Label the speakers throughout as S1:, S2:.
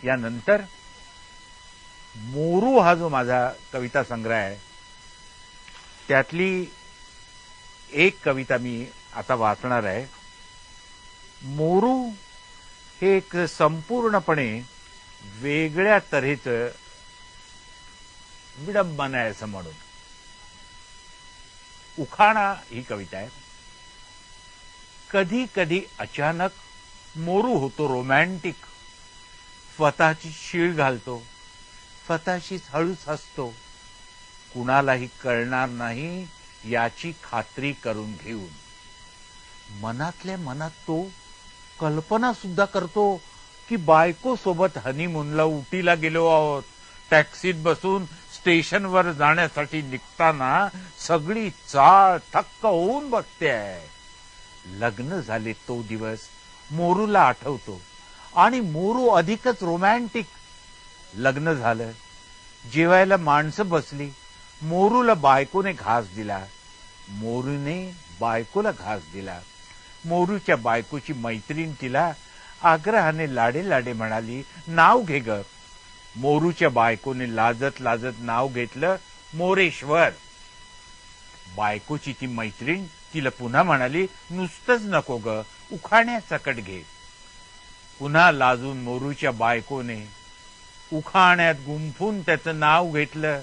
S1: यानंतर मोरू हा जो माझा कविता संग्रह आहे त्यातली एक कविता मी आता वाचणार आहे. मोरू हे एक संपूर्णपणे वेगळ्या तऱ्हेचं विडंबन आहे असं म्हणून. उखाणा ही कविता आहे. कधी कधी अचानक मोरू होतो रोमॅन्टिक, स्वतःची शीळ घालतो, स्वतःशीच हळूच हसतो, कुणालाही कळणार नाही याची खात्री करून घेऊन. मनातल्या मनात तो कल्पना सुद्धा करतो की बायको सोबत हनीमूनला उटीला गेलो आहोत. टॅक्सीत बसून स्टेशनवर जाण्यासाठी निघताना सगळी चाळ थक्क होऊन बसते आहे. लग्न झाले तो दिवस मोरूला आठवतो आणि मोरू अधिकच रोमॅन्टिक. लग्न झालं, जेवायला माणसं बसली, मोरूला बायकोने घास दिला, मोरूने बायकोला घास दिला. मोरूच्या बायकोची मैत्रीण तिला आग्रहाने लाडे लाडे म्हणाली, नाव घे ग. मोरूच्या बायकोने लाजत लाजत नाव घेतलं, मोरेश्वर. बायकोची ती मैत्रीण तिला पुन्हा म्हणाली, नुसतंच नको ग, उखाण्यासकट घे. पुन्हा लाजून मोरूच्या बायकोने उखाण्यात गुंफून त्याचं नाव घेतलं.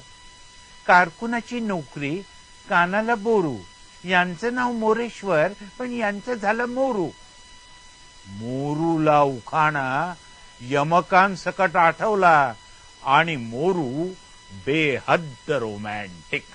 S1: कारकुनाची नोकरी, कानाला बोरू, यांचं नाव मोरेश्वर, पण यांचं झालं मोरू. मोरूला उखाणा यमकांसकट आठवला आणि मोरू बेहद्द रोमॅन्टिक.